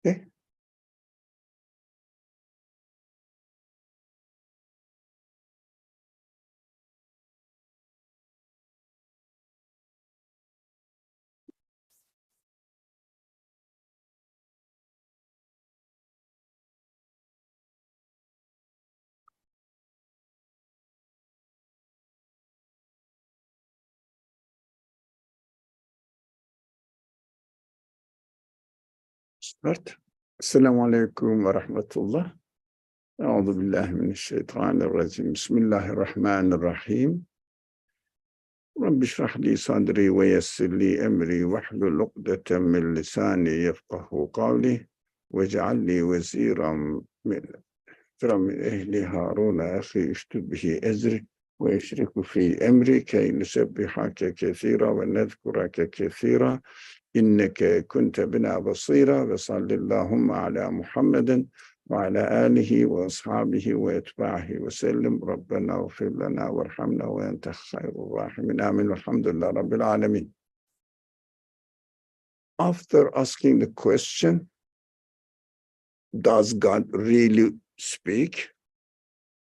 Okay. Start. Esselamu Aleyküm ve Rahmetullah. Euzu billahi mineşşeytanirracim. Bismillahirrahmanirrahim. Rabbi şrah li sadri ve yessir li emri ve hlul ukdeten min lisani yefkahu kavli ve ceal li veziran min ehli Harun ahi iştü bihi ezri ve eşriku fi emri key nusebbihake kesira ve nezkurake kesira inneke kunte bina basira ve sallallahu ala Muhammeden ve ala alihi ve ashabihi ve etbahi ve sellim. Rabbena ufir lana ve rhamna ve ente hayrul rahimin. Amin. Velhamdülillah Rabbil alemin. After asking the question, does God really speak?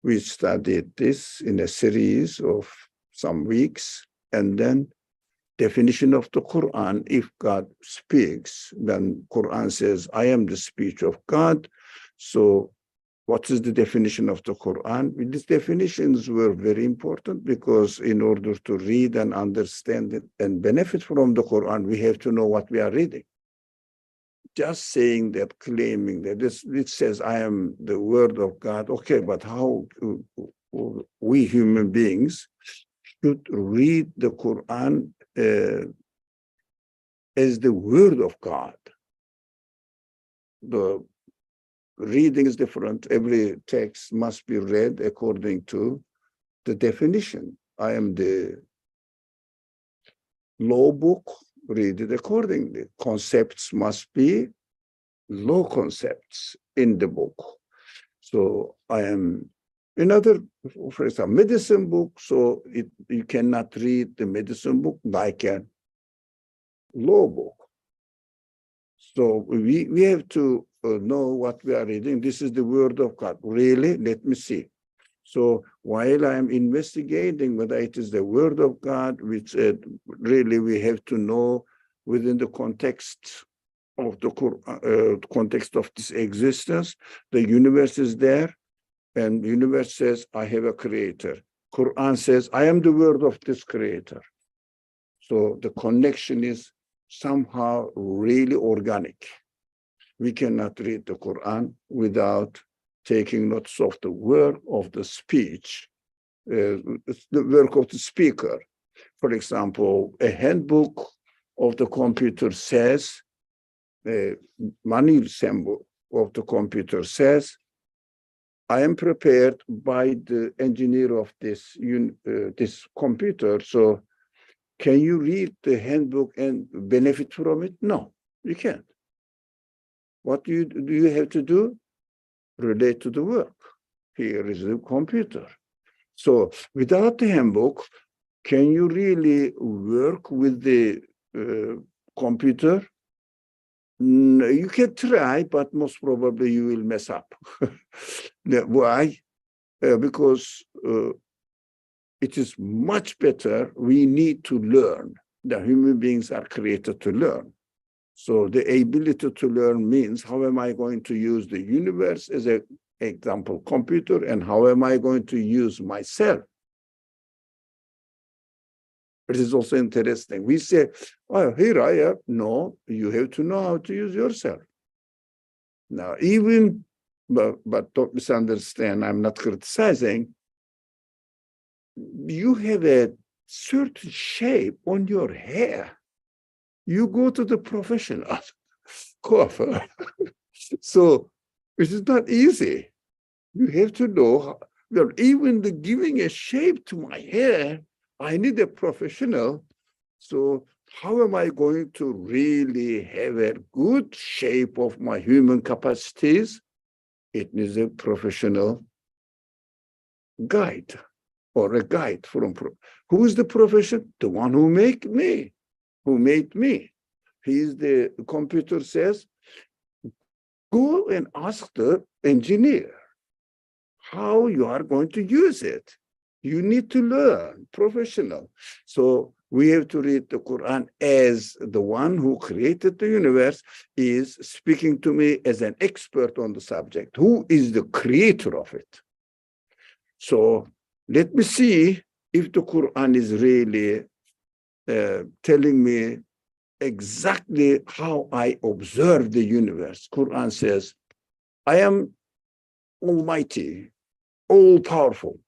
We studied this in a series of some weeks, and then definition of the Qur'an. If God speaks, then Qur'an says, I am the speech of God. So what is the definition of the Qur'an? These definitions were very important because in order to read and understand it and benefit from the Qur'an, we have to know what we are reading. Just saying that, claiming that it says, I am the word of God. Okay, but how we human beings should read the Quran as the word of God? The reading is different. Every text must be read according to the definition. I am the law book, read it accordingly. Concepts must be law concepts in the book. So I am another, for example, medicine book. So you cannot read the medicine book like a law book. So we have to know what we are reading. This is the word of God. Really? Let me see. So while I am investigating whether it is the word of God, which really we have to know within the context of the context of this existence, the universe is there, and the universe says, I have a creator. Quran says, I am the word of this creator. So the connection is somehow really organic. We cannot read the Quran without taking notes of the work of the speech, the work of the speaker. For example, a handbook of the computer says, the manual symbol of the computer says, I am prepared by the engineer of this computer. So can you read the handbook and benefit from it? No, you can't. What do you have to do? Relate to the work. Here is the computer. So without the handbook, can you really work with the computer? No, you can try, but most probably you will mess up. Why? Because it is much better. We need to learn. The human beings are created to learn. So the ability to learn means, how am I going to use the universe as an example computer, and how am I going to use myself? It is also interesting. We say, oh, here I am. No, you have to know how to use yourself. Now, even, but don't misunderstand, I'm not criticizing. You have a certain shape on your hair. You go to the professional coiffeur. So it is not easy. You have to know, well, even the giving a shape to my hair, I need a professional. So how am I going to really have a good shape of my human capacities? It needs a professional guide, or a guide from, who is the profession? The one who made me. He is the computer says, Go and ask the engineer how you are going to use it. You need to learn, professional. So we have to read the Quran as the one who created the universe is speaking to me as an expert on the subject. Who is the creator of it? So let me see if the Quran is really telling me exactly how I observe the universe. Quran says, I am almighty, all powerful.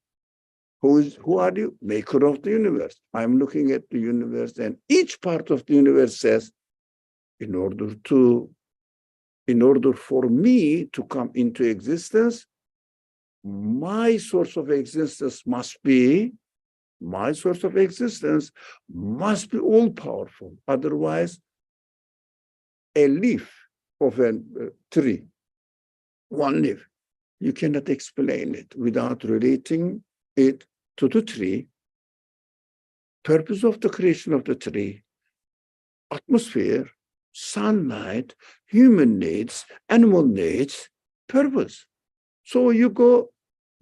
Who are you? Maker of the universe. I'm looking at the universe, and each part of the universe says, in order for me to come into existence, my source of existence must be all powerful. Otherwise, a leaf of a tree, one leaf, you cannot explain it without relating it to the tree, purpose of the creation of the tree, atmosphere, sunlight, human needs, animal needs, purpose. So you go,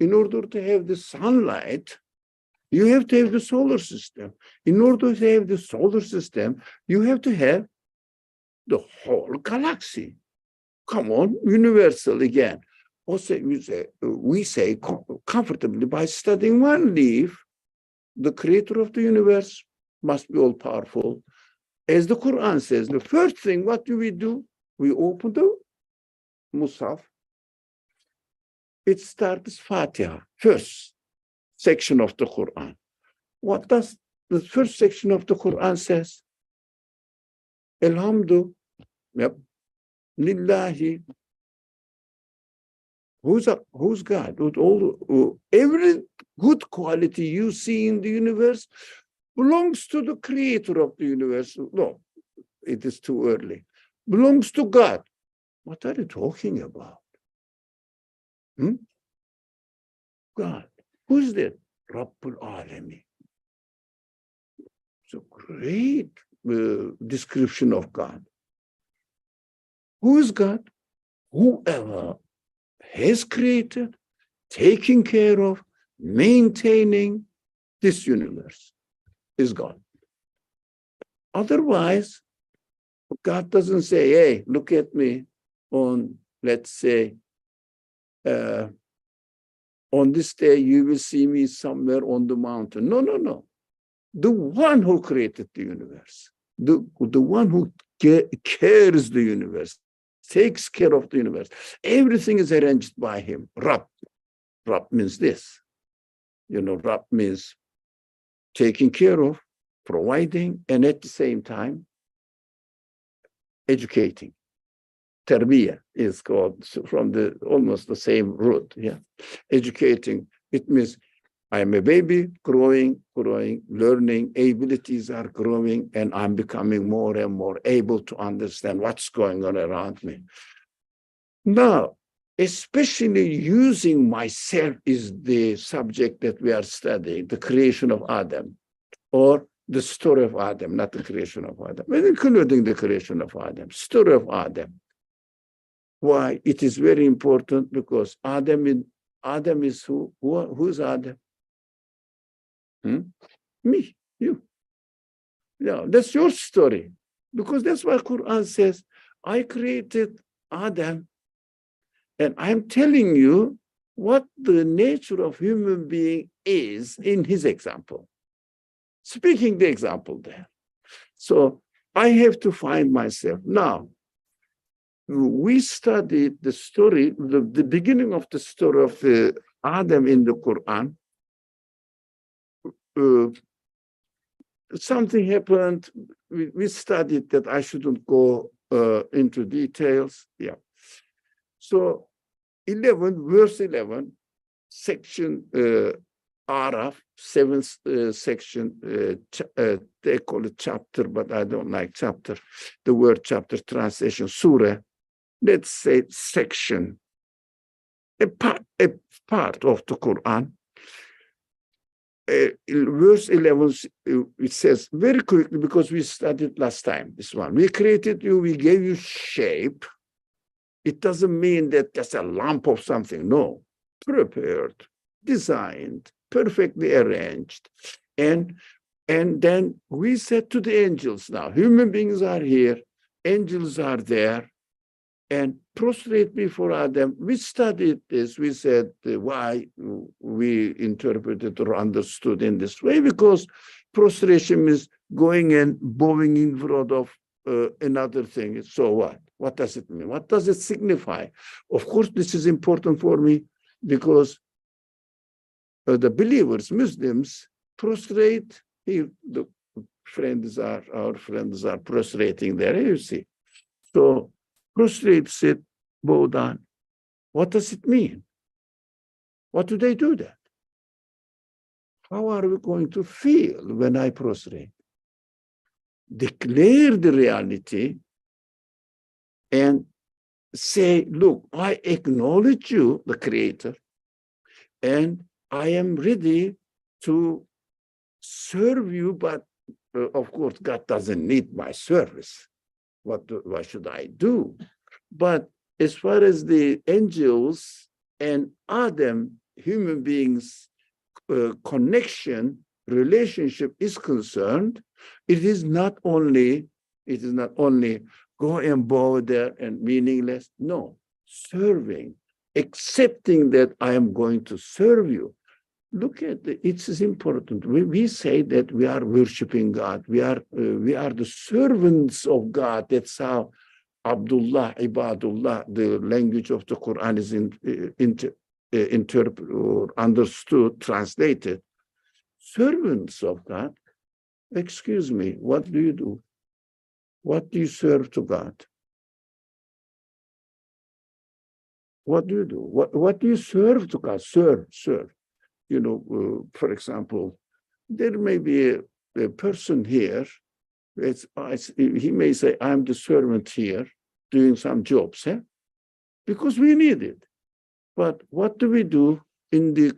in order to have the sunlight, you have to have the solar system. In order to have the solar system, you have to have the whole galaxy. Come on, universal again. Also, we say comfortably, by studying one leaf, the creator of the universe must be all powerful. As the Quran says, the first thing, what do? We open the Musaf. It starts Fatiha, first section of the Quran. What does the first section of the Quran says? Alhamdu, yep, Lillahi. Who's God? Every good quality you see in the universe belongs to the creator of the universe. No, it is too early. Belongs to God. What are you talking about? God. Who's that? Rabbul Alami. It's a great description of God. Who is God? Whoever has created, taking care of, maintaining this universe is God. Otherwise, God doesn't say, hey, look at me on, let's say, on this day, you will see me somewhere on the mountain. No, no, no. The one who created the universe, the one who cares the universe, takes care of the universe. Everything is arranged by him. Rab. Rab means this. Rab means taking care of, providing, and at the same time, educating. Tarbiyah is called from almost the same root. Yeah, educating. It means I am a baby, growing, learning, abilities are growing, and I'm becoming more and more able to understand what's going on around me. Now, especially using myself is the subject that we are studying, the creation of Adam, or the story of Adam, not the creation of Adam, but including the creation of Adam, story of Adam. Why? It is very important because Adam is who? Who's Adam? Me, you. Yeah, that's your story. Because that's what Quran says. I created Adam, and I'm telling you what the nature of human being is in his example. Speaking the example there. So I have to find myself. Now, we studied the story, the beginning of the story of Adam in the Quran. Something happened. We studied that. I shouldn't go into details. Yeah. So 11, verse 11, section Araf, 7th section, they call it chapter, but I don't like chapter. The word chapter translation, surah. Let's say section, a part of the Quran. Verse 11, it says very quickly, because we studied last time, this one. We created you, we gave you shape, It doesn't mean that just a lump of something. No, prepared, designed, perfectly arranged. And then we said to the angels, now human beings are here, angels are there, and prostrate before Adam. We studied this. We said why we interpreted or understood in this way, because prostration means going and bowing in front of another thing. So what? What does it mean? What does it signify? Of course, this is important for me because the believers, Muslims, prostrate. Here, our friends are prostrating there. You see. So prostrate, sit, bow down. What does it mean? What do they do that? How are we going to feel when I prostrate? Declare the reality and say, look, I acknowledge you, the Creator, and I am ready to serve you, but of course, God doesn't need my service. What should I do? But as far as the angels and Adam, human beings, connection, relationship is concerned, it is not only go and bow there and meaningless. No, serving, accepting that I am going to serve you. Look at it is important. We say that we are worshiping God. We are the servants of God. That's how Abdullah, Ibadullah, the language of the Qur'an is interpreted or understood, translated. Servants of God. Excuse me, what do you do? What do you serve to God? What do you do? What do you serve to God? Serve. You know, for example, there may be a person here, he may say, I'm the servant here doing some jobs, because we need it. But what do we do in the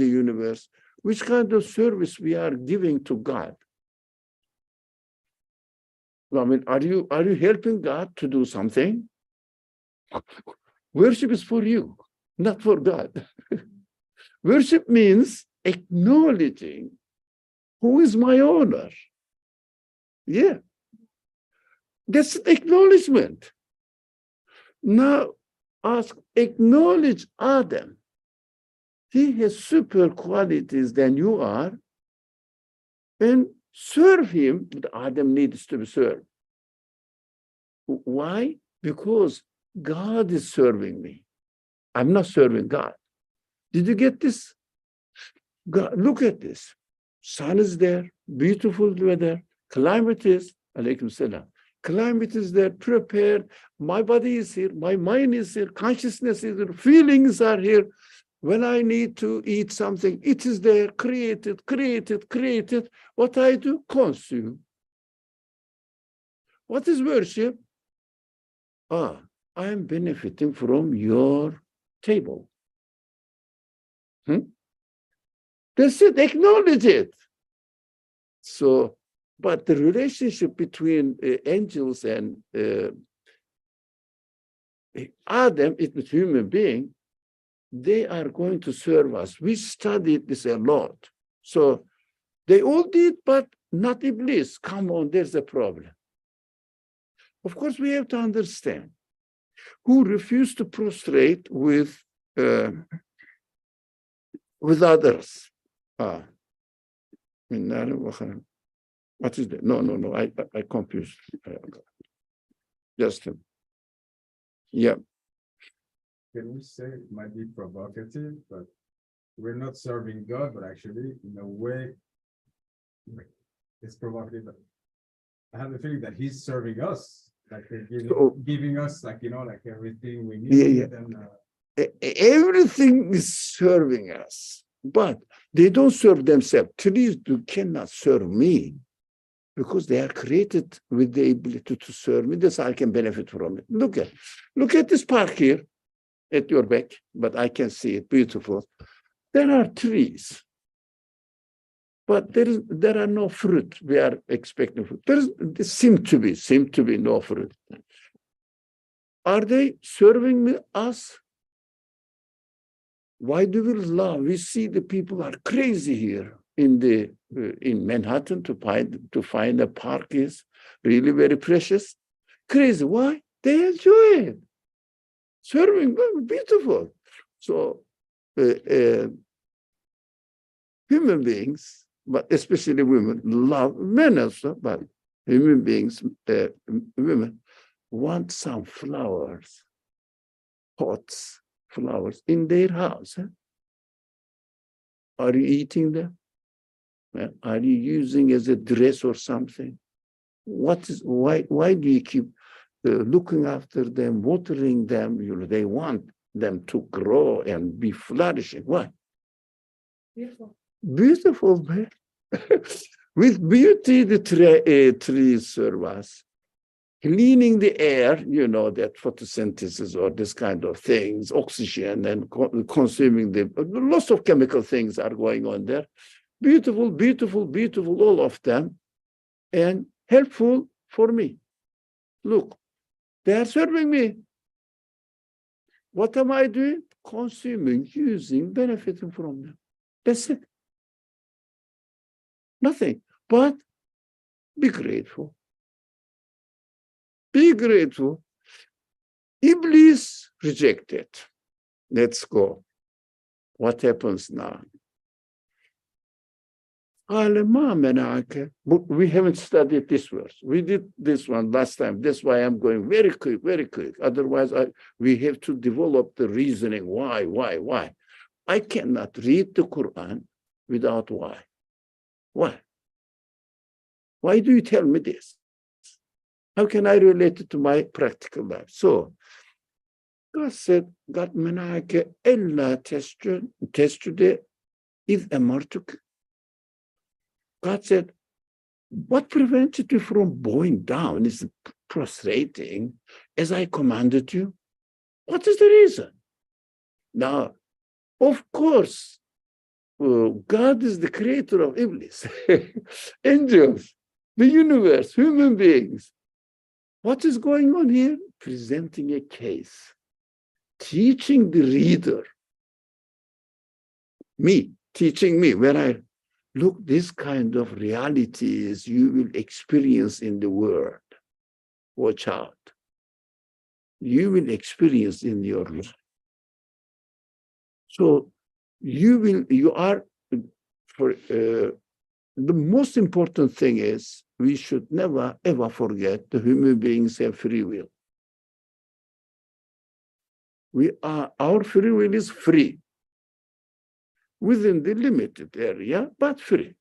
universe? Which kind of service we are giving to God? I mean, are you helping God to do something? Worship is for you, not for God. Worship means acknowledging who is my owner. Yeah. That's an acknowledgement. Now, acknowledge Adam. He has super qualities than you are, and serve him. Adam needs to be served. Why? Because God is serving me. I'm not serving God. Did you get this? God, look at this. Sun is there, beautiful weather, climate is, alaykum salam. Climate is there, prepared. My body is here, my mind is here, consciousness is here, feelings are here. When I need to eat something, it is there, created. What I do? Consume. What is worship? I am benefiting from your table. That's it, acknowledge it. So, but the relationship between angels and Adam, it is human being, they are going to serve us. We studied this a lot. So they all did, but not Iblis. Come on, there's a problem. Of course, we have to understand who refused to prostrate with others. What is that? No, I confused. Just yeah. Can we say it might be provocative, but we're not serving God, but actually, in a way, it's provocative. I have the feeling that He's serving us, like they're giving us, like like everything we need. Yeah. And, everything is serving us, but they don't serve themselves. Trees cannot serve me because they are created with the ability to serve me. That's how I can benefit from it. Look at this park here at your back, but I can see it, beautiful. There are trees, but there are no fruit. We are expecting fruit. There seem to be no fruit. Are they serving me us? Why do we love? We see the people are crazy here in Manhattan to find a park is really very precious. Crazy. Why? They enjoy it. Serving, beautiful. So human beings, but especially women, love men also, but human beings, women want some flowers, pots, flowers in their house. Huh? Are you eating them? Are you using as a dress or something? Why do you keep looking after them, watering them? You know, they want them to grow and be flourishing. Why? Beautiful. Beautiful, man. With beauty, the trees serve us. Cleaning the air, you know, that photosynthesis or this kind of things, oxygen and consuming the lots of chemical things are going on there. Beautiful, beautiful, beautiful, all of them, and helpful for me. Look, they are serving me. What am I doing? Consuming, using, benefiting from them. That's it. Nothing, but be grateful. Be grateful. Iblis rejected. Let's go. What happens now? But we haven't studied this verse. We did this one last time. That's why I'm going very quick, very quick. Otherwise, we have to develop the reasoning. Why? I cannot read the Qur'an without why. Why? Why do you tell me this? How can I relate it to my practical life? So, God said, God menake ella tesjude id amartuk. God said, what prevented you from bowing down is prostrating as I commanded you? What is the reason? Now, of course, God is the creator of Iblis, angels, the universe, human beings. What is going on here? Presenting a case, teaching the reader, teaching me, when I look, this kind of realities you will experience in the world. Watch out. You will experience in your life. So you are, the most important thing is we should never ever forget the human beings have free will. Our free will is free within the limited area, but free.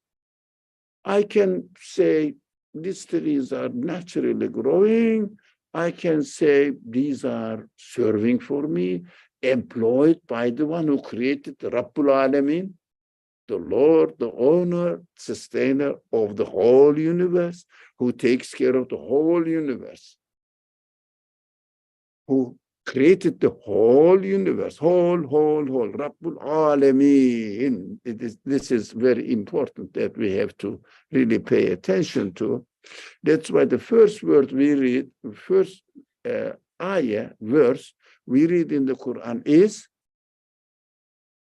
I can say these trees are naturally growing. I can say these are serving for me, employed by the one who created the Rabbul Alamin, the Lord, the owner, sustainer of the whole universe, who takes care of the whole universe, who created the whole universe, whole, Rabbul Alamin. This is very important that we have to really pay attention to. That's why the first word we read, first ayah, verse, we read in the Quran is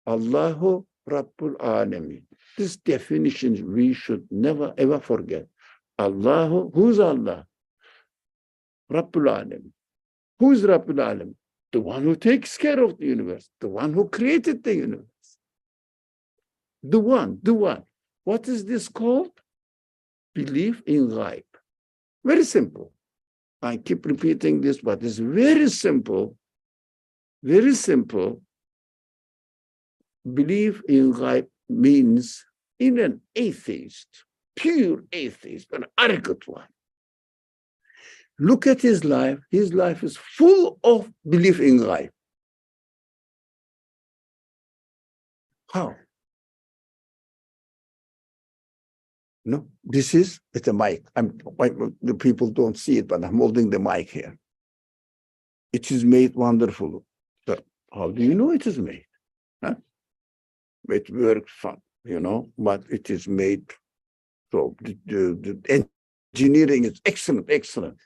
Allahu Rabbul Alamin. This definition we should never ever forget. Allahu, who's Allah? Rabbul Alamin. Who is Rabbul Alamin? The one who takes care of the universe, the one who created the universe. The one. What is this called? Belief in ghaib. Very simple. I keep repeating this, but it's very simple. Very simple. Belief in ghaib means in an atheist, pure atheist, an arrogant one. Look at his life. His life is full of belief in ghaib. How? No, this is with a mic. The people don't see it, but I'm holding the mic here. It is made wonderful. But how do you know it is made? Huh? It works fun, you know, but it is made. So the engineering is excellent.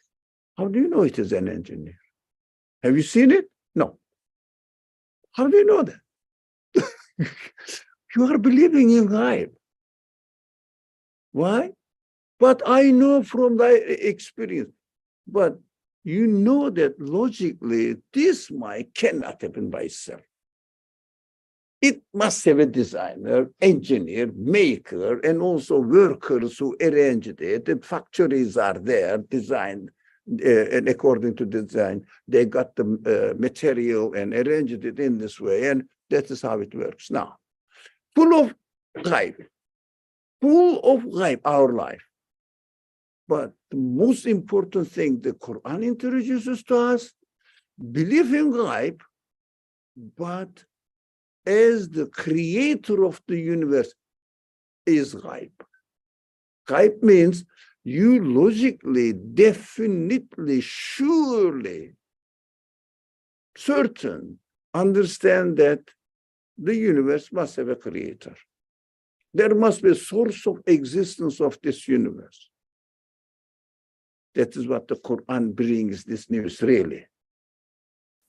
How do you know it is an engineer? Have you seen it? No. How do you know that? You are believing in ghaib. Why? But I know from thy experience. But you know that logically, this mic cannot happen by itself. It must have a designer, engineer, maker, and also workers who arranged it. The factories are there, designed, and according to design, they got the material and arranged it in this way, and that is how it works. Now, full of ghaib, our life. But the most important thing the Quran introduces to us, believe in ghaib, but as the creator of the universe is ghaib. Ghaib means you logically, definitely, surely, certain, understand that the universe must have a creator. There must be a source of existence of this universe. That is what the Quran brings this news, really.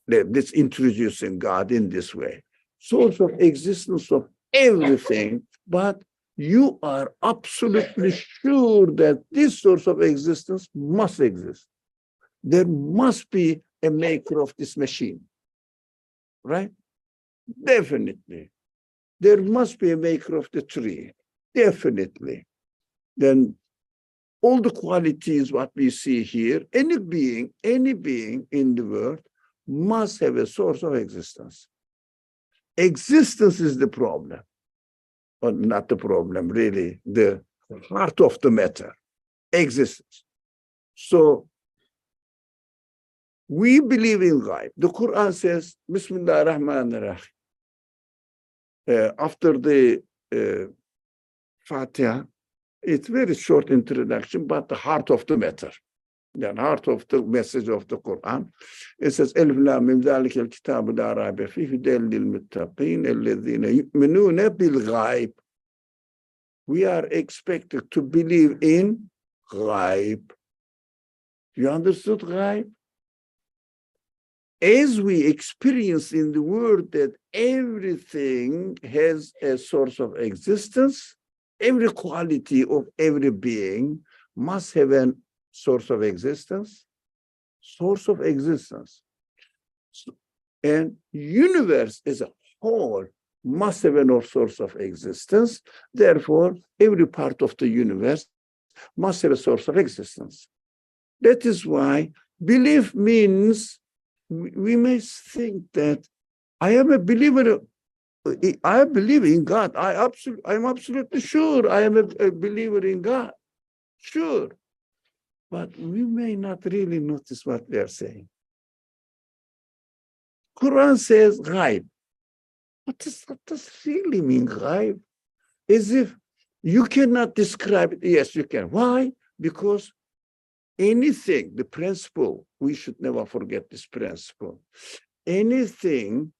This introducing God in this way. Source of existence of everything, but you are absolutely sure that this source of existence must exist. There must be a maker of this machine, right? Definitely. There must be a maker of the tree, definitely. Then all the qualities what we see here, any being in the world must have a source of existence. Existence is the problem, or not the problem, really, the heart of the matter, existence. So we believe in ghaib. The Quran says, Bismillah ar-Rahman ar-Rahim. After the Fatiha, it's very short introduction, but the heart of the matter. The heart of the message of the Quran. It says, Alif Lam Mim Zalika al-Kitabu la rayba fihi hudan lil-muttaqin alladhina yu'minuna bil-ghaib. We are expected to believe in ghaib. You understood ghaib? As we experience in the world that everything has a source of existence, every quality of every being must have a source of existence. And universe as a whole must have a source of existence. Therefore, every part of the universe must have a source of existence. That is why belief means we may think that I am a believer. I believe in God. I'm absolutely sure I am a believer in God. Sure. But we may not really notice what we are saying. Quran says ghaib. What does really mean ghaib? As if you cannot describe it. Yes, you can. Why? Because anything, the principle, we should never forget this principle. Anything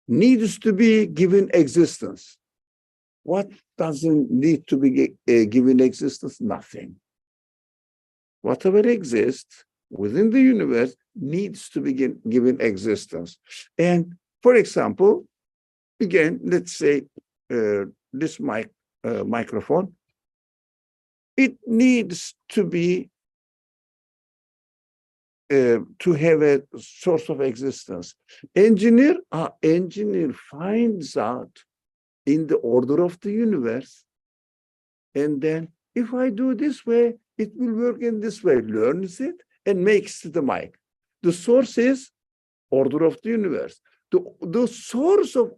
needs to be given existence. What doesn't need to be given existence? Nothing. Whatever exists within the universe needs to be given existence. And for example, again, let's say this microphone, it needs to be to have a source of existence. Engineer finds out in the order of the universe, and then if I do this way, it will work in this way, learns it and makes the mic. The source is order of the universe. The source of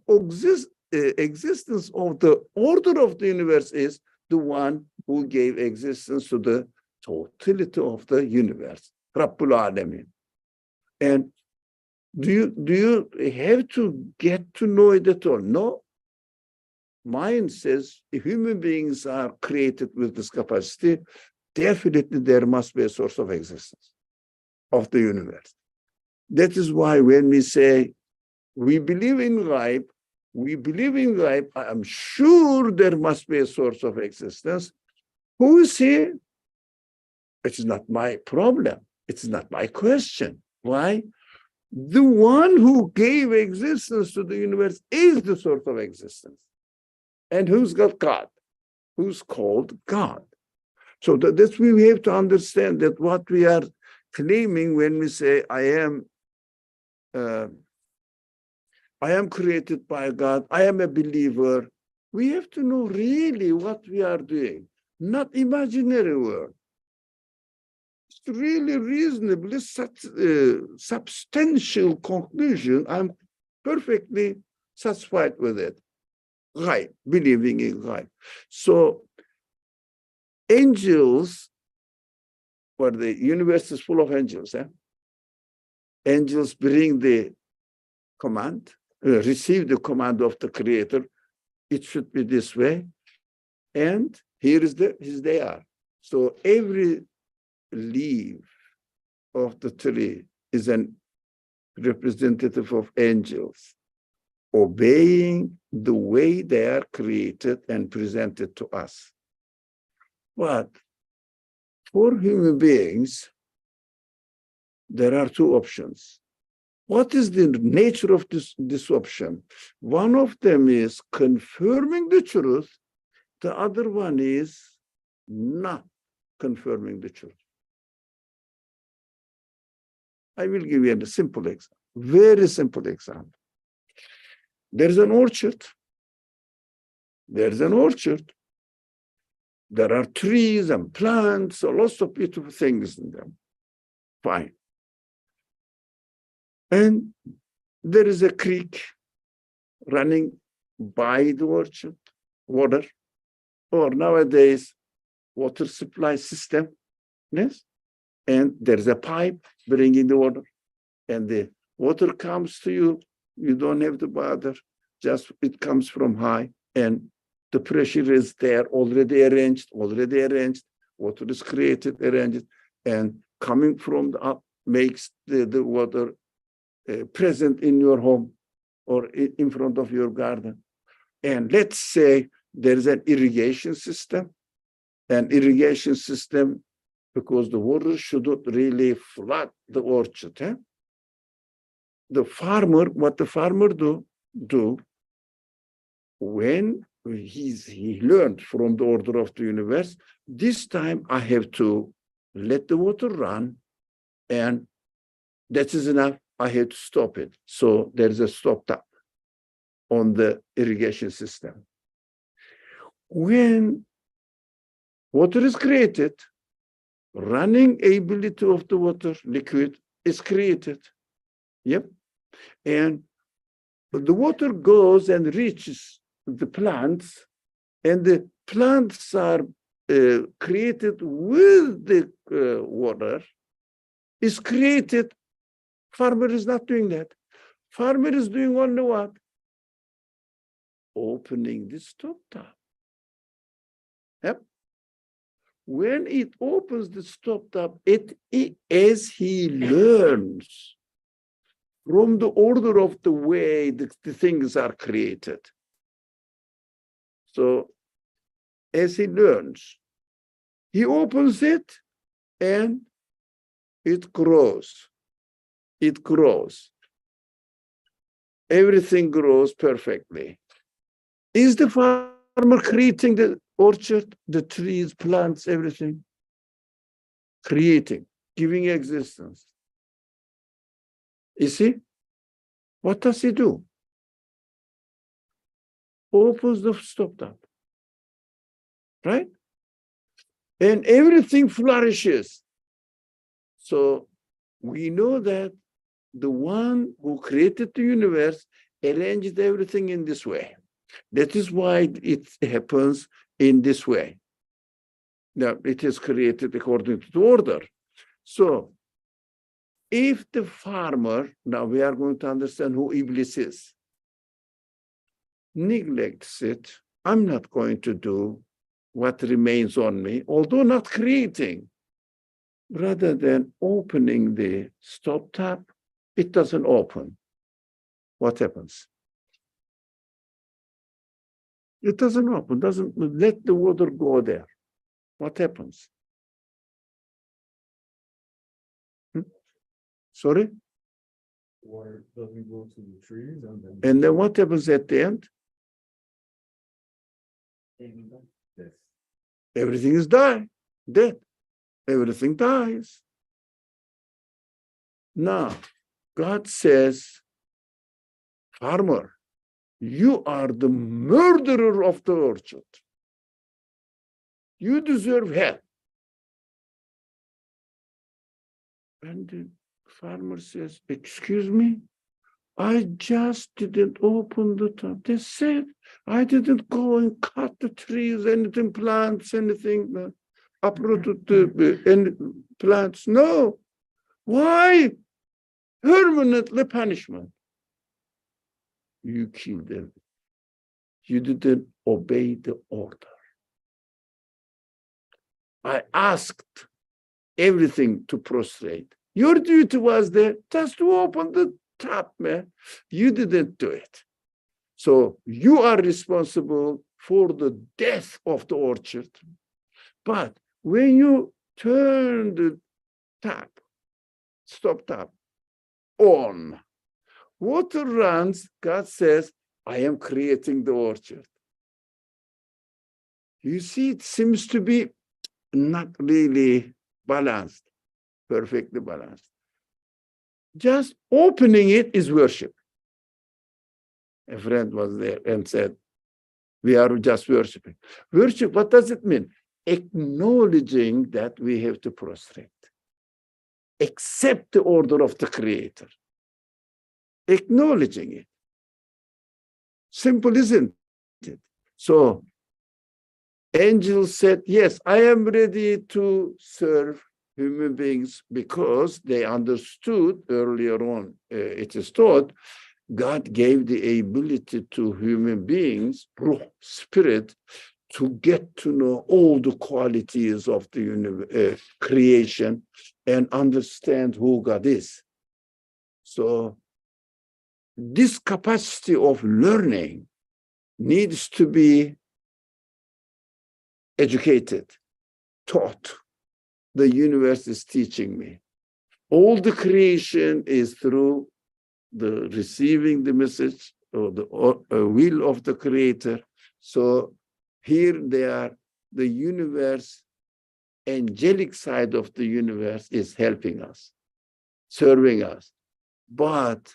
existence of the order of the universe is the one who gave existence to the totality of the universe, Rabbul Alamin. And do you have to get to know it at all? No. Mind says if human beings are created with this capacity, definitely there must be a source of existence of the universe. That is why when we say we believe in ghaib, I am sure there must be a source of existence. Who is here? It is not my problem. It's not my question. Why? The one who gave existence to the universe is the source of existence. And who's got God? Who's called God? So that's we have to understand that what we are claiming when we say I am created by God, I am a believer, we have to know really what we are doing, not imaginary word. It's really reasonably substantial conclusion. I'm perfectly satisfied with it. Right, believing in God. So angels, or the universe is full of angels. Angels bring the command, receive the command of the Creator. It should be this way. And here they are. So every leaf of the tree is an representative of angels, obeying the way they are created and presented to us. But for human beings, there are two options. What is the nature of this option? One of them is confirming the truth. The other one is not confirming the truth. I will give you a simple example, very simple example. There's an orchard. There's an orchard. There are trees and plants, lots of beautiful things in them. Fine. And there is a creek running by the orchard, water, or nowadays, water supply system, yes? And there's a pipe bringing the water, and the water comes to you. You don't have to bother, just it comes from high, and the pressure is there, already arranged, water is created, arranged, and coming from the up makes the water present in your home or in front of your garden. And let's say there's an irrigation system, because the water shouldn't really flood the orchard. The farmer, what the farmer do when he learned from the order of the universe, this time I have to let the water run, and that is enough. I have to stop it. So there's a stop tap on the irrigation system. When water is created, running ability of the water liquid is created. Yep. And the water goes and reaches the plants, and the plants are created with the water, is created. Farmer is not doing that. Farmer is doing only what? Opening the stop tap. Yep. When it opens the stop tap, as he learns from the order of the way the things are created. So as he learns, he opens it and it grows. It grows. Everything grows perfectly. Is the farmer creating the orchard, the trees, plants, everything? Creating, giving existence. You see? What does he do? Opens the stop tap. Right? And everything flourishes. So we know that the one who created the universe arranged everything in this way. That is why it happens in this way. Now, it is created according to the order. So, if the farmer, now we are going to understand who Iblis is, neglects it, I'm not going to do what remains on me, although not creating. Rather than opening the stop tap, it doesn't open. What happens? It doesn't open, doesn't let the water go there. What happens? Sorry? Water doesn't go to the trees And then what happens at the end? Yes. Everything is dead. Everything dies. Now, God says, farmer, you are the murderer of the orchard. You deserve hell. And the farmer says, excuse me, I just didn't open the top. They said, I didn't go and cut the trees, anything, plants, anything, uprooted any plants. No. Why? Permanently punishment. You killed them. You didn't obey the order. I asked everything to prostrate. Your duty was there just to open the tap, man. You didn't do it. So you are responsible for the death of the orchard. But when you turn the tap, stop tap, on, water runs, God says, I am creating the orchard. You see, it seems to be not really balanced, perfectly balanced. Just opening it is worship. A friend was there and said, we are just worshiping. Worship, what does it mean? Acknowledging that we have to prostrate. Accept the order of the Creator. Acknowledging it. Simple, isn't it? So, angels said, yes, I am ready to serve human beings because they understood earlier on, it is taught, God gave the ability to human beings, spirit, to get to know all the qualities of the creation and understand who God is. So this capacity of learning needs to be educated, taught. The universe is teaching me. All the creation is through the receiving the message or the will of the Creator. So here they are, the universe, angelic side of the universe is helping us, serving us. But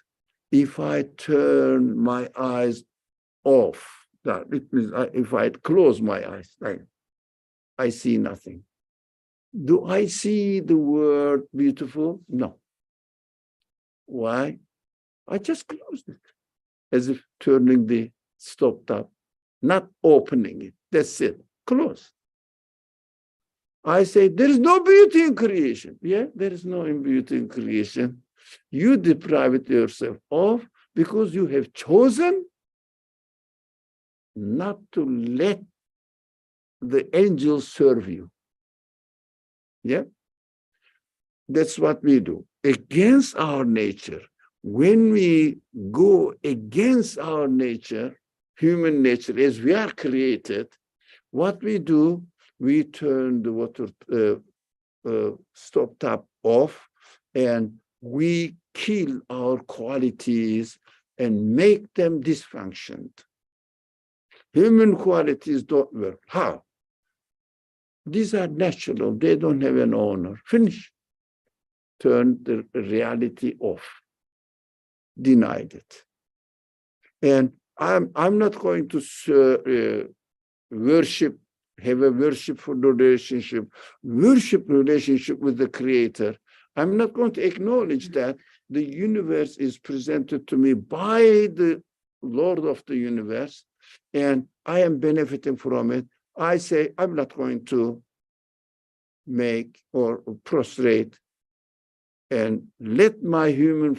if I turn my eyes off, that it means if I close my eyes, I see nothing. Do I see the word beautiful? No. Why? I just closed it, as if turning the stop tap, not opening it. That's it. Close. I say, there is no beauty in creation. Yeah, there is no beauty in creation. You deprive it yourself of because you have chosen not to let the angels serve you. Yeah? That's what we do. Against our nature. When we go against our nature, human nature, as we are created, what we do, we turn the water stop tap off and we kill our qualities and make them dysfunctioned. Human qualities don't work. How? These are natural. They don't have an owner. Finish. Turn the reality off. Denied it. And I'm not going to worship, have a worshipful relationship with the Creator. I'm not going to acknowledge that the universe is presented to me by the Lord of the universe, and I am benefiting from it. I say, I'm not going to make or prostrate and let my human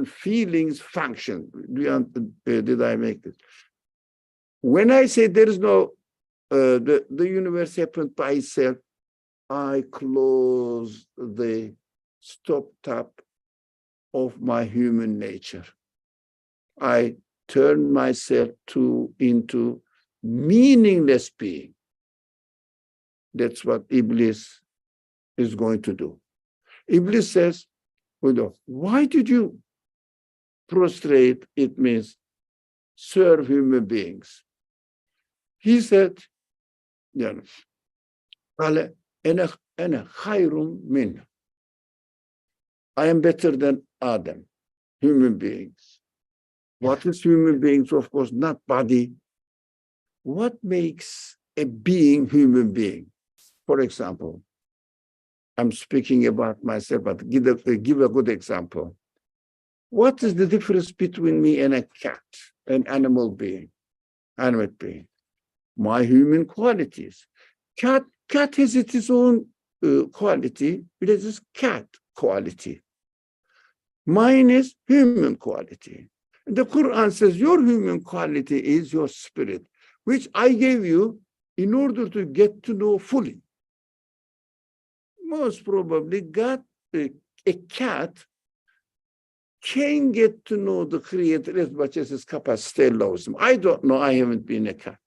feelings function. Did I make this? When I say there is no, the universe happened by itself, I close the stop tap of my human nature. I turn myself into meaningless being. That's what Iblis is going to do. Iblis says, Why did you prostrate? It means serve human beings. He said, يعني قال أنا خير منه. I am better than Adam, human beings. What is human beings? Of course, not body. What makes a being human being? For example, I'm speaking about myself, but give a good example. What is the difference between me and a cat, an animate being? My human qualities. Cat has its own quality. It is cat quality. Mine is human quality. The Quran says your human quality is your spirit, which I gave you in order to get to know fully. Most probably God, a cat can get to know the Creator as much as his capacity allows him. I don't know, I haven't been a cat.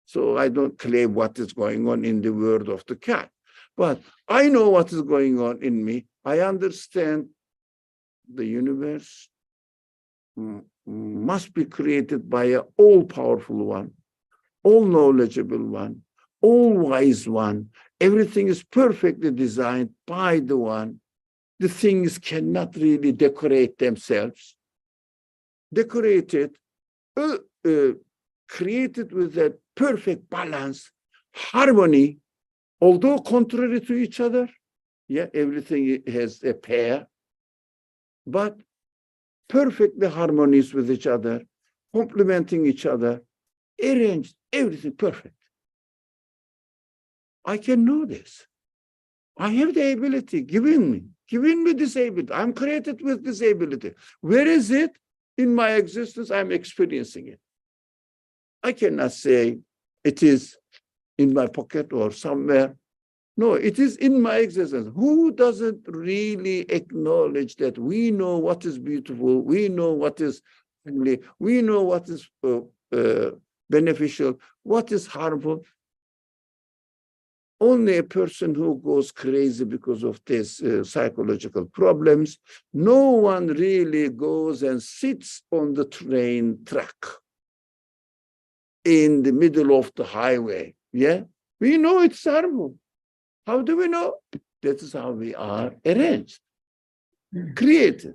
So I don't claim what is going on in the world of the cat. But I know what is going on in me. I understand the universe must be created by an all-powerful one, all-knowledgeable one, all-wise one. Everything is perfectly designed by the one. The things cannot really decorate themselves. Decorated, created with a perfect balance, harmony, although contrary to each other. Yeah, everything has a pair, but perfectly harmonious with each other, complementing each other, arranged, everything perfect. I can know this. I have the ability given me this ability. I'm created with this ability. Where is it in my existence? I'm experiencing it. I cannot say it is in my pocket or somewhere. No, it is in my existence. Who doesn't really acknowledge that we know what is beautiful, we know what is ugly, we know what is beneficial, what is harmful? Only a person who goes crazy because of this psychological problems, no one really goes and sits on the train track in the middle of the highway. Yeah, we know it's harmful. How do we know? That is how we are arranged, created.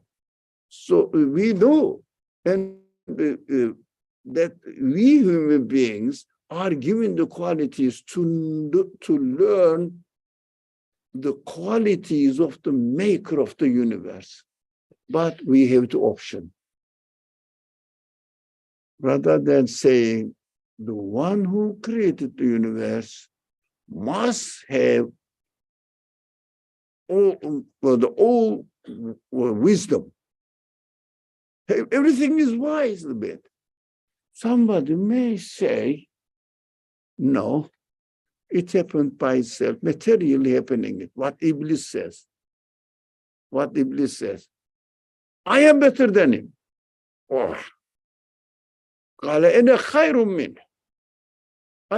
So we know, and that we human beings are given the qualities to learn the qualities of the maker of the universe. But we have the option. Rather than saying the one who created the universe must have all wisdom. Everything is wise a bit. Somebody may say, no, it happened by itself, materially happening. What Iblis says. What Iblis says. I am better than him. Oh. I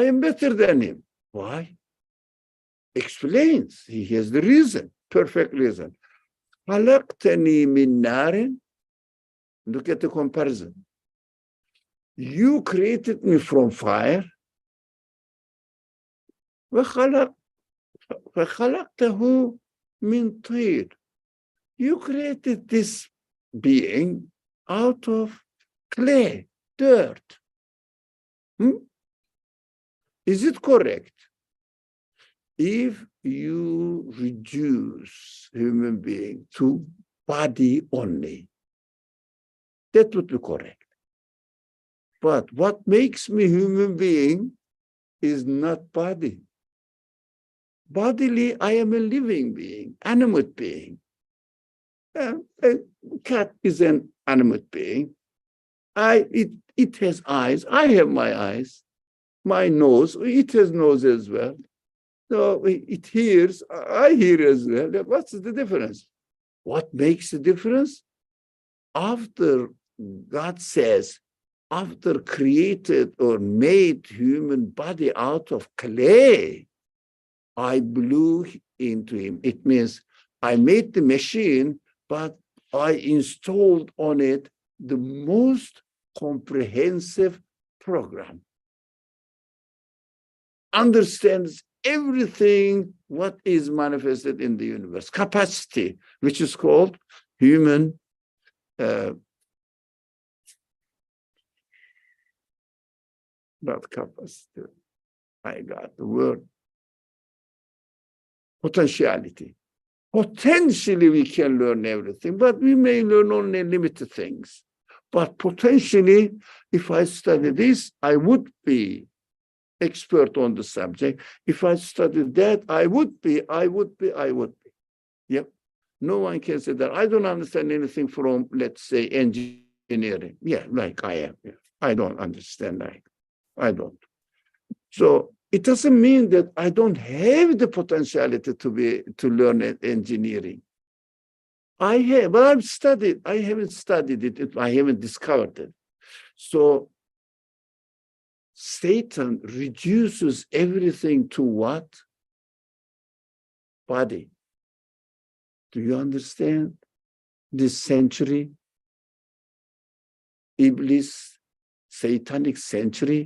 am better than him. Why? Explains. He has the reason, perfect reason. خلقتني من نار. Look at the comparison. You created me from fire. وخلقته من طين. You created this being out of clay, dirt. Is it correct? If you reduce human being to body only, that would be correct. But what makes me human being is not body. Bodily, I am a living being, animate being. A cat is an animate being. It has eyes. I have my eyes. My nose, it has nose as well. So it hears, I hear as well. What's the difference? What makes the difference? After God says, after created or made human body out of clay, I blew into him. It means I made the machine, but I installed on it the most comprehensive program. Understands everything what is manifested in the universe. Capacity, which is called human not capacity. I got the word. Potentiality. Potentially we can learn everything, but we may learn only limited things. But potentially, if I study this, I would be expert on the subject. If I study that, I would be. Yep. No one can say that I don't understand anything from, let's say, engineering. Yeah, like I am. Yeah. I don't understand that. I don't. So it doesn't mean that I don't have the potentiality to learn engineering. I have, but I've studied. I haven't studied it. I haven't discovered it. So Satan reduces everything to what? Body. Do you understand? This century, Iblis, satanic century.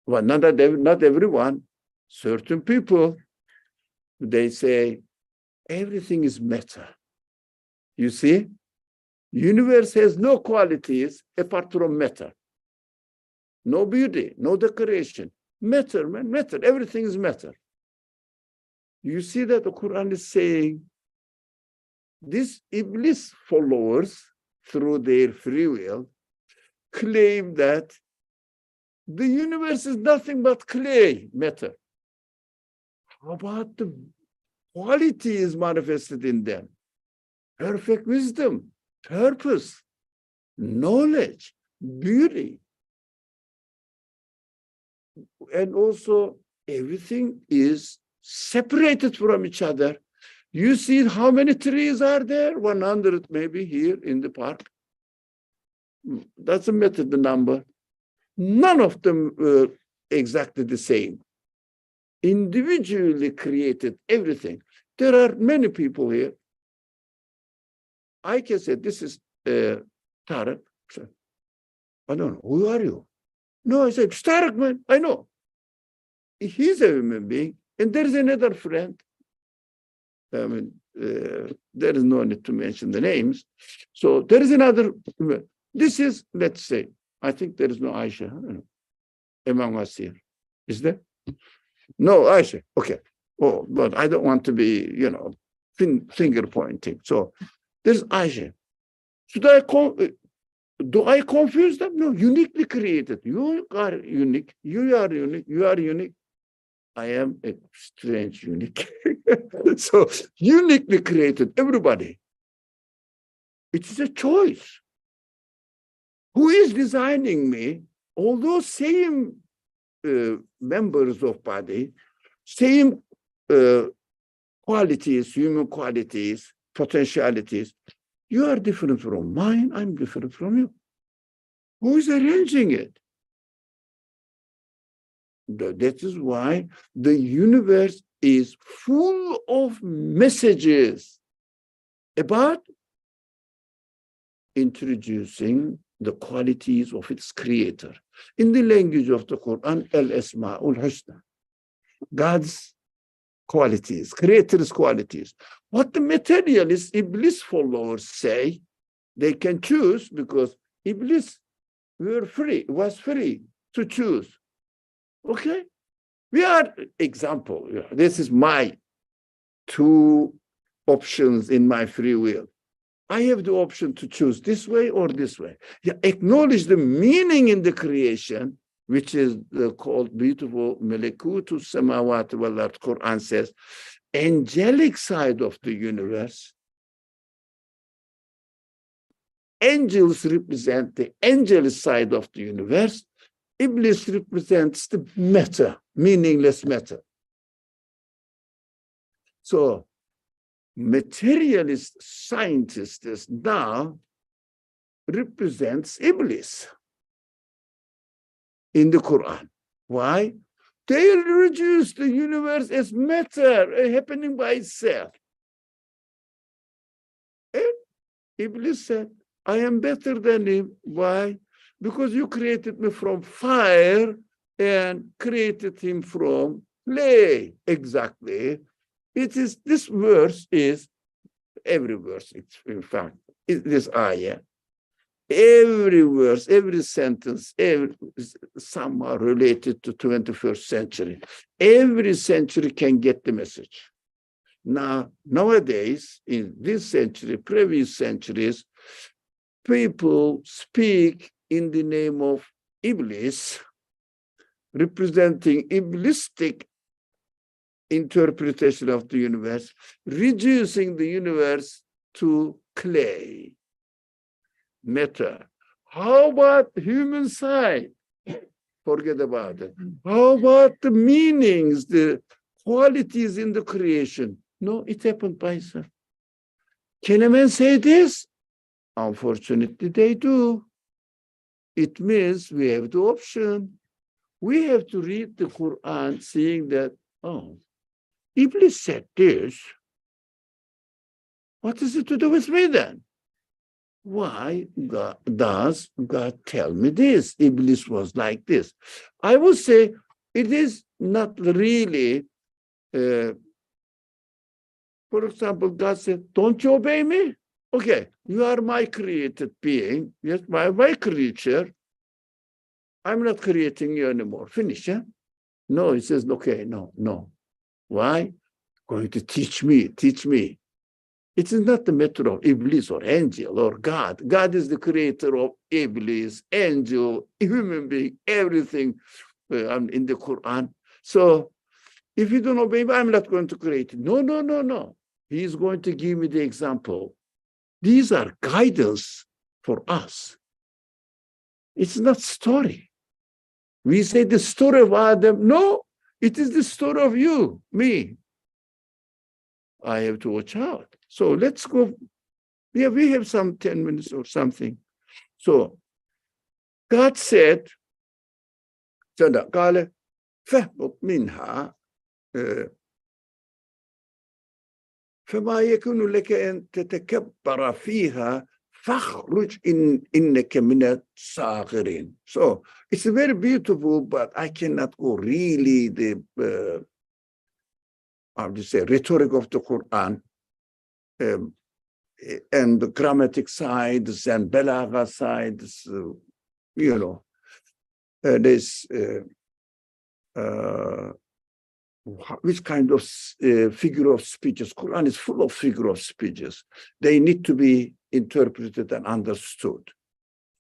Well, not everyone. Certain people, they say everything is matter. You see, universe has no qualities apart from matter. No beauty, no decoration. Matter, man, matter. Everything is matter. You see that the Quran is saying these Iblis followers, through their free will, claim that the universe is nothing but clay, matter. How about the quality is manifested in them? Perfect wisdom, purpose, knowledge, beauty. And also everything is separated from each other. You see how many trees are there? 100 maybe here in the park. Doesn't matter the number. None of them were exactly the same. Individually created everything. There are many people here. I can say, this is Tarek. I don't know, who are you? No, I said, Tarek, man, I know. He's a human being. And there's another friend. I mean, there is no need to mention the names. So there is another. This is, let's say, I think there is no Aisha among us here. Is there? No, Aisha. Okay. Oh, but I don't want to be, finger pointing. So there's Aisha. Do I confuse them? No, uniquely created. You are unique. You are unique. You are unique. I am a strange unique. So uniquely created, everybody. It is a choice. Who is designing me? Although same members of body, same qualities, human qualities, potentialities, you are different from mine, I'm different from you. Who is arranging it? That is why the universe is full of messages about introducing the qualities of its creator. In the language of the Quran, al-Asma'ul Husna, God's qualities, creator's qualities. What the materialists, Iblis followers say, they can choose because Iblis was free to choose. Okay? We are, example, this is my two options in my free will. I have the option to choose this way or this way. Yeah, acknowledge the meaning in the creation, which is called beautiful Melekutu Samawati wal Ard. Quran says, angelic side of the universe. Angels represent the angelic side of the universe. Iblis represents the matter, meaningless matter. So materialist scientists now represents Iblis in the Quran. Why? They reduce the universe as matter happening by itself. And Iblis said, I am better than him. Why? Because you created me from fire and created him from clay. Exactly. It is, this verse is, every verse, it's in fact, this ayah, every verse, every sentence, somehow related to 21st century. Every century can get the message. Now, nowadays, in this century, previous centuries, people speak in the name of Iblis, representing Iblistic interpretation of the universe, reducing the universe to clay, matter. How about human side? Forget about it. How about the meanings, the qualities in the creation? No, it happened by itself. Can a man say this? Unfortunately, they do. It means we have the option. We have to read the Quran seeing that, oh, Iblis said this. What is it to do with me then? Why does God tell me this? Iblis was like this. I would say it is not really, for example, God said, don't you obey me? Okay, you are my created being. Yes, my creature. I'm not creating you anymore. Finish, yeah? No, he says, okay, no. Why? Going to teach me. It is not the matter of Iblis or angel or God. God is the creator of Iblis, angel, human being, everything in the Quran. So if you don't obey me, I'm not going to create it. No. He is going to give me the example. These are guidance for us. It's not story. We say the story of Adam. No, it is the story of you, me. I have to watch out. So let's go. Yeah, we have some 10 minutes or something. So God said, قال فاهبط منها فما يكون لك أن تتكبر فيها فاخرج إنك من الصاغرين. So it's very beautiful, but I cannot go really the how do you say, rhetoric of the Quran and the grammatic sides and balagha sides, there's which kind of figure of speeches. Quran is full of figure of speeches. They need to be interpreted and understood.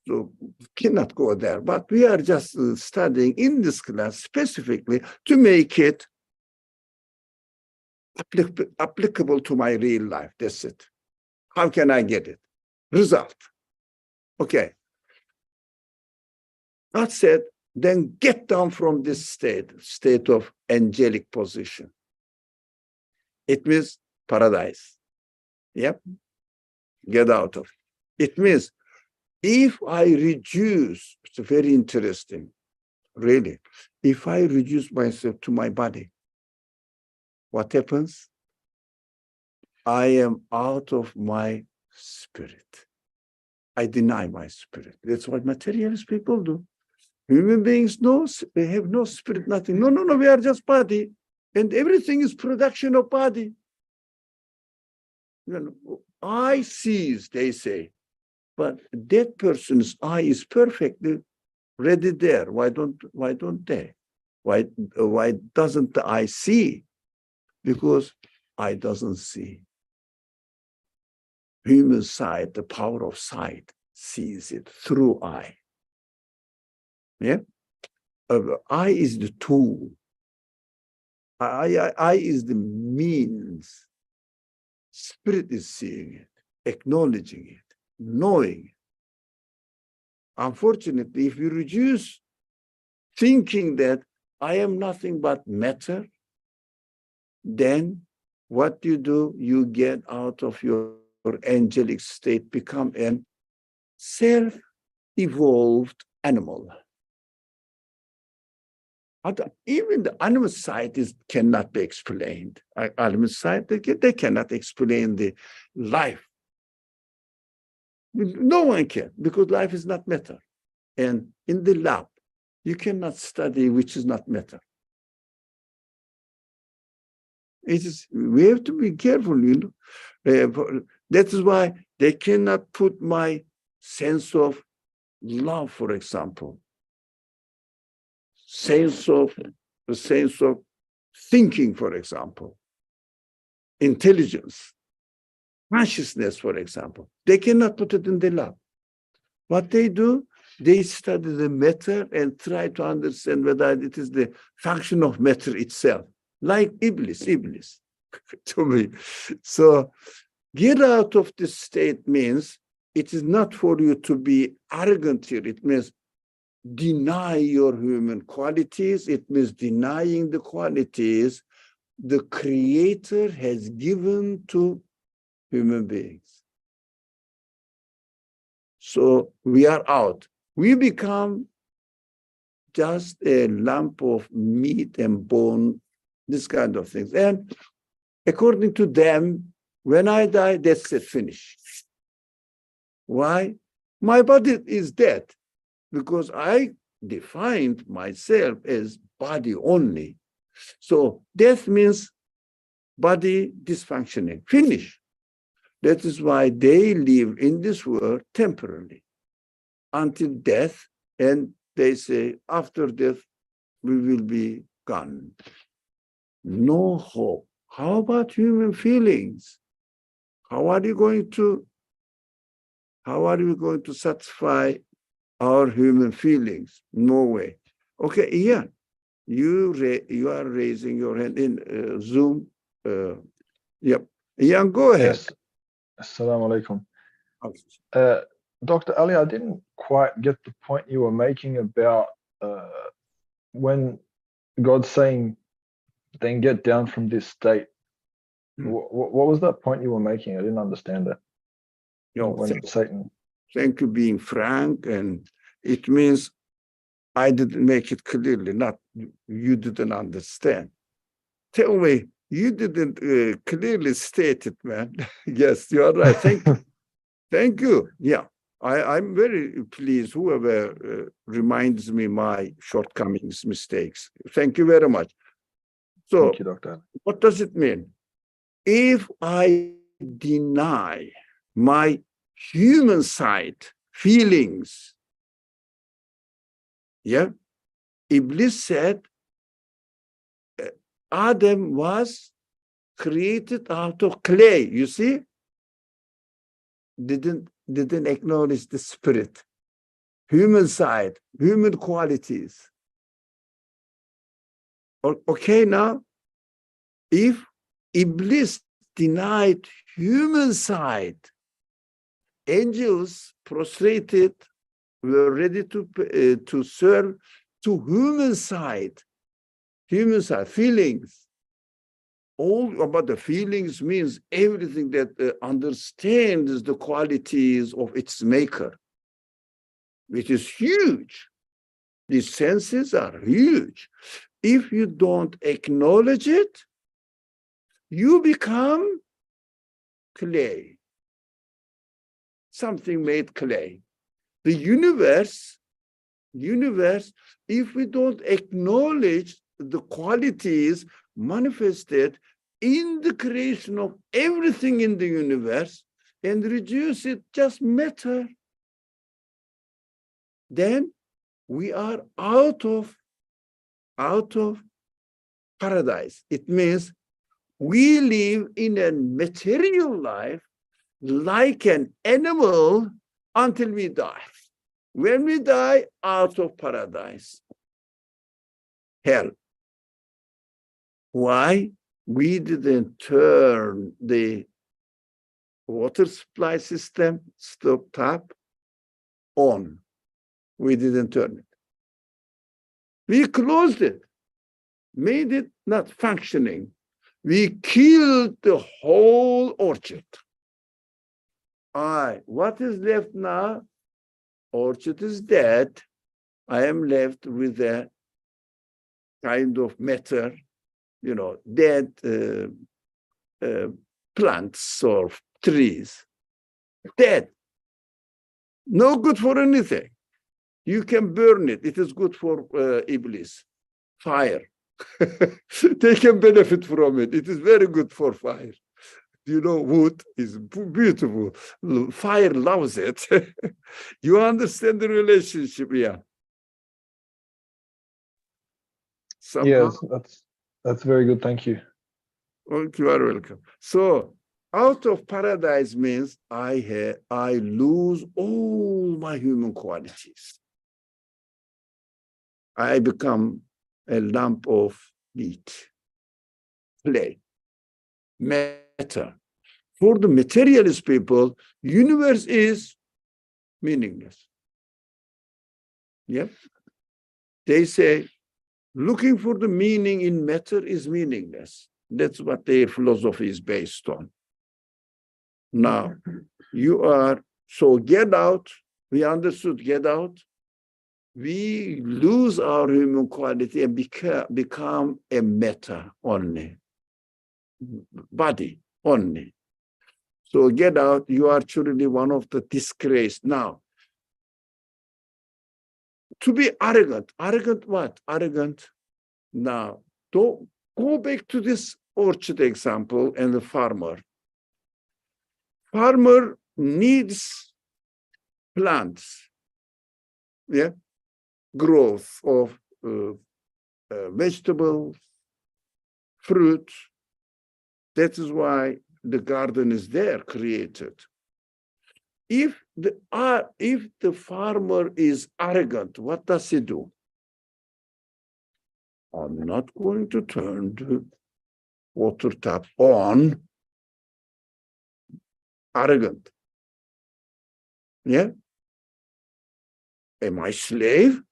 So cannot go there, but we are just studying in this class specifically to make it applicable to my real life. That's it. How can I get it? Result. Okay. God said, then get down from this state of angelic position. It means paradise. Yep. Get out of it. It means if I reduce, it's very interesting, really. If I reduce myself to my body, what happens? I am out of my spirit. I deny my spirit. That's what materialist people do. Human beings, they have no spirit, nothing. No, we are just body. And everything is production of body. Eye sees, they say. But that person's eye is perfectly ready there. Why don't they? Why doesn't the eye see? Because eye doesn't see. Human sight, the power of sight, sees it through eye. Yeah? Eye is the tool. Eye is the means. Spirit is seeing it, acknowledging it, knowing it. Unfortunately, if you reduce thinking that I am nothing but matter, then what do? You get out of your angelic state, become a self-evolved animal. Even the animal side cannot be explained. Animal side, they cannot explain the life No one can, because life is not matter. And in the lab, you cannot study which is not matter. We have to be careful, that is why they cannot put my sense of love, for example, the sense of thinking, for example, intelligence, consciousness, for example. They cannot put it in the lab. What they do, they study the matter and try to understand whether it is the function of matter itself, like Iblis to me. So get out of this state means it is not for you to be arrogant here. It means deny your human qualities. It means denying the qualities the Creator has given to human beings. So we are out. We become just a lump of meat and bone, this kind of things. And according to them, when I die, that's it, finished. Why? My body is dead because I defined myself as body only. So death means body dysfunctioning, finish. That is why they live in this world temporarily until death, and they say after death we will be gone. No hope. How about human feelings? How are you going to satisfy our human feelings? No way. Okay, Ian, you are raising your hand in Zoom. Yep. Ian, go ahead. Yes. Assalamu alaikum. Dr. Ali, I didn't quite get the point you were making about when God's saying, then get down from this state. What was that point you were making? I didn't understand that. Satan. Thank you being frank, and it means I didn't make it clearly, not you didn't understand. Tell me, you didn't clearly state it, man. Yes, you are right. Thank you. Thank you. Yeah, I'm very pleased whoever reminds me my shortcomings, mistakes. Thank you very much. So, thank you, Doctor. What does it mean? If I deny my human side, feelings, yeah, Iblis said Adam was created out of clay. You see, didn't acknowledge the spirit, human side, human qualities. Okay, now, if Iblis denied human side, angels prostrated, were ready to serve to human side, feelings. All about the feelings means everything that understands the qualities of its maker, which is huge. These senses are huge. If you don't acknowledge it, you become clay, something made clay. The universe, if we don't acknowledge the qualities manifested in the creation of everything in the universe and reduce it just matter, then we are out of paradise. It means we live in a material life like an animal until we die. When we die, out of paradise, hell. Why? We didn't turn the water supply system, stop tap, on. We didn't turn it. We closed it, made it not functioning. We killed the whole orchard. What is left now? Orchard is dead. I am left with a kind of matter, dead plants or trees, dead. No good for anything. You can burn it. It is good for Iblis. Fire. They can benefit from it. It is very good for fire. You know, wood is beautiful. Fire loves it. You understand the relationship, yeah. Somehow, Yes, that's very good. Thank you. you are welcome. So, out of paradise means I lose all my human qualities. I become a lump of meat, clay, matter. For the materialist people, universe is meaningless. Yep. They say looking for the meaning in matter is meaningless. That's what their philosophy is based on. Now, so get out. We understood get out. We lose our human quality and become a matter only, body only. So get out. You are truly one of the disgraced. Now, to be arrogant. Arrogant what? Arrogant. Now, don't go back to this orchard example and the farmer. Farmer needs plants, yeah, growth of vegetables, fruit. That is why the garden is there created. If the farmer is arrogant, what does he do? I'm not going to turn the water tap on. Arrogant. Yeah? Am I slave?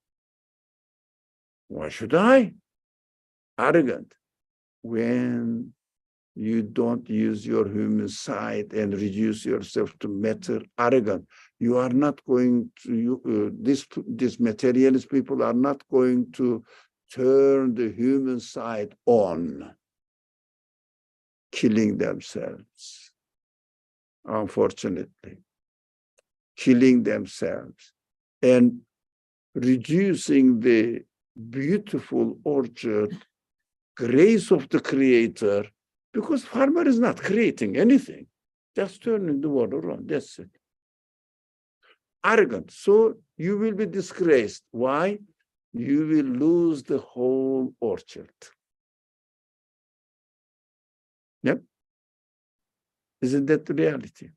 Why should I? Arrogant. When you don't use your human side and reduce yourself to matter, arrogant. You are not going to, these materialist people are not going to turn the human side on, killing themselves, unfortunately, killing themselves and reducing the beautiful orchard, grace of the Creator, because farmer is not creating anything, just turning the water on, that's it. Arrogant, so you will be disgraced. Why? You will lose the whole orchard. Yep. Isn't that the reality?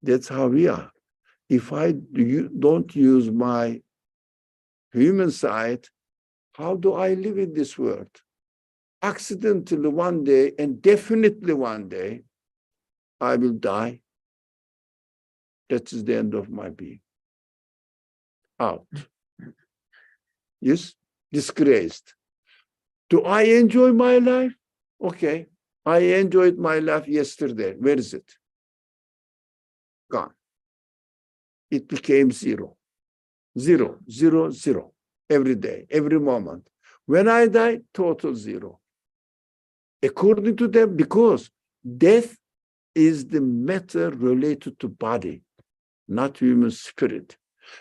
That's how we are. If I don't use my human side, how do I live in this world? Accidentally one day, and definitely one day, I will die. That is the end of my being. Out. Yes, disgraced. Do I enjoy my life? Okay, I enjoyed my life yesterday. Where is it? Gone. It became zero. Zero, zero, zero. Every day, every moment. When I die, total zero. According to them, because death is the matter related to body, not human spirit.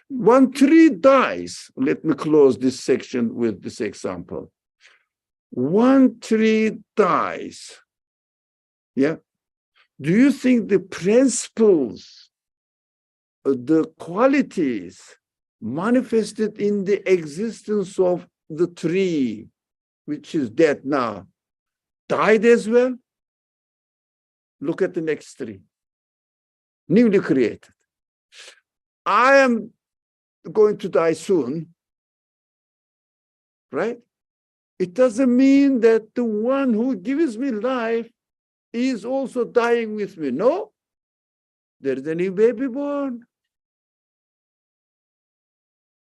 One tree dies. Let me close this section with this example. One tree dies. Yeah. Do you think the principles, the qualities manifested in the existence of the tree, which is dead now, died as well? Look at the next tree. Newly created. I am going to die soon, right? It doesn't mean that the one who gives me life is also dying with me. No, there's a new baby born,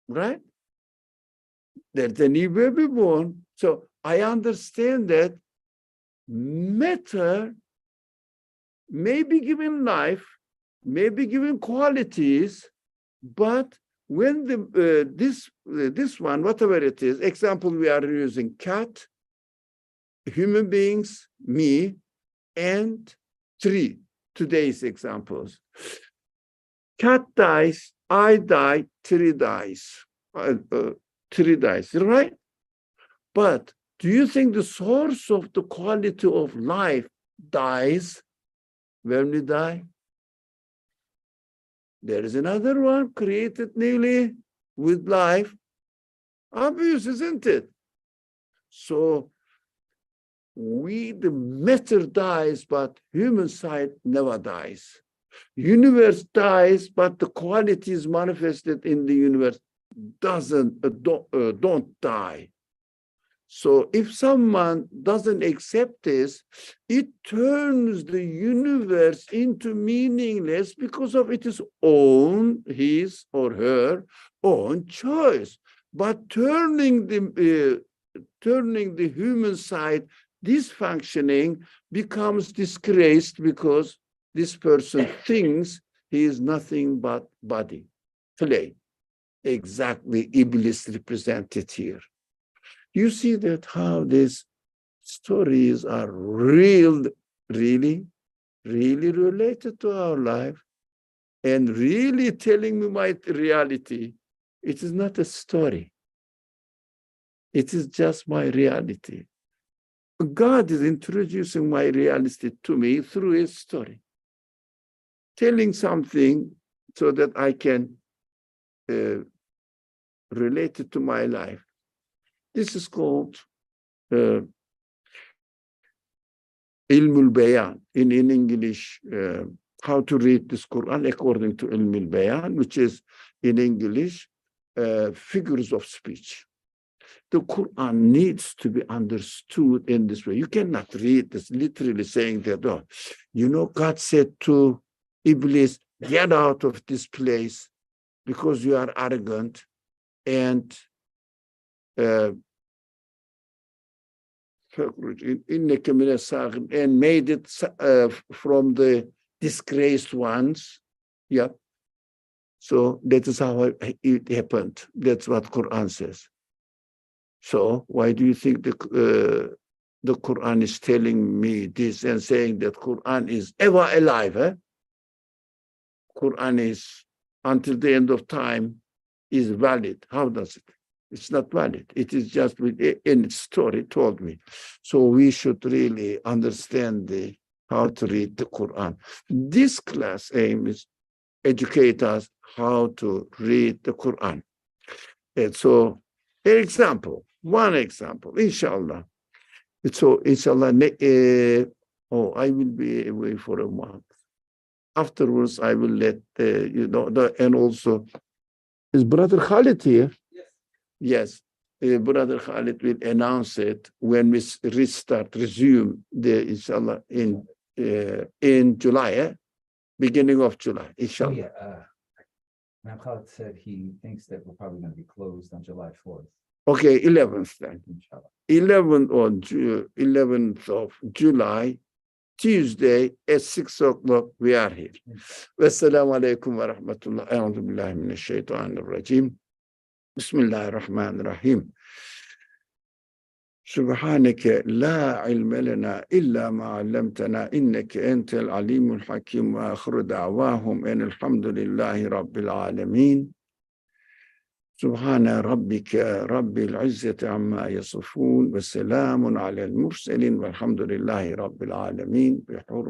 right? There's a new baby born. So I understand that matter may be given life, may be given qualities, but when this one, whatever it is, example we are using cat, human beings, me, and tree, today's examples. Cat dies, I die, tree dies. Tree dies, right? But do you think the source of the quality of life dies when we die? There is another one created newly with life. Obvious, isn't it? So the matter dies, but human side never dies. Universe dies, but the qualities manifested in the universe don't die. So if someone doesn't accept this, it turns the universe into meaningless because of its own, his or her own choice. But turning the human side dysfunctioning becomes disgraced because this person thinks he is nothing but body, clay. Exactly, Iblis represented here. You see that how these stories are really related to our life and really telling me my reality. It is not a story. It is just my reality. God is introducing my reality to me through a story, telling something so that I can relate it to my life. This is called Ilmul Bayan in English, how to read this Quran according to Ilmul Bayan, which is in English, figures of speech. The Quran needs to be understood in this way. You cannot read this literally saying that, oh, you know, God said to Iblis, get out of this place because you are arrogant and made it from the disgraced ones. Yeah. So that is how it happened. That's what Quran says. So why do you think the Quran is telling me this and saying that Quran is ever alive? Eh? Quran is until the end of time is valid. How does it? It's not valid. It is just in its story told me. So we should really understand how to read the Quran. This class aim is educate us how to read the Quran. And so one example, inshallah. So inshallah, I will be away for a month. Afterwards, I will let you know, and also, is Brother Khalid here? Yes. Brother Khalid will announce it when we resume the inshallah in July, beginning of July, inshallah. Oh, yeah. Ma'am Khalid said he thinks that we're probably going to be closed on July 4th. Okay, 11th then. Inshallah. 11th of July, Tuesday at 6 o'clock, we are here. Wassalamu alaikum wa rahmatullah. A'udhu billahi minash shaitanir rajim. Bismillahir rahmanir rahim. سبحانك لا علم لنا إلا ما علمتنا إنك أنت العليم الحكيم وآخر دعواهم أن الحمد لله رب العالمين سبحان ربك رب العزة عما يصفون وسلام على المرسلين والحمد لله رب العالمين.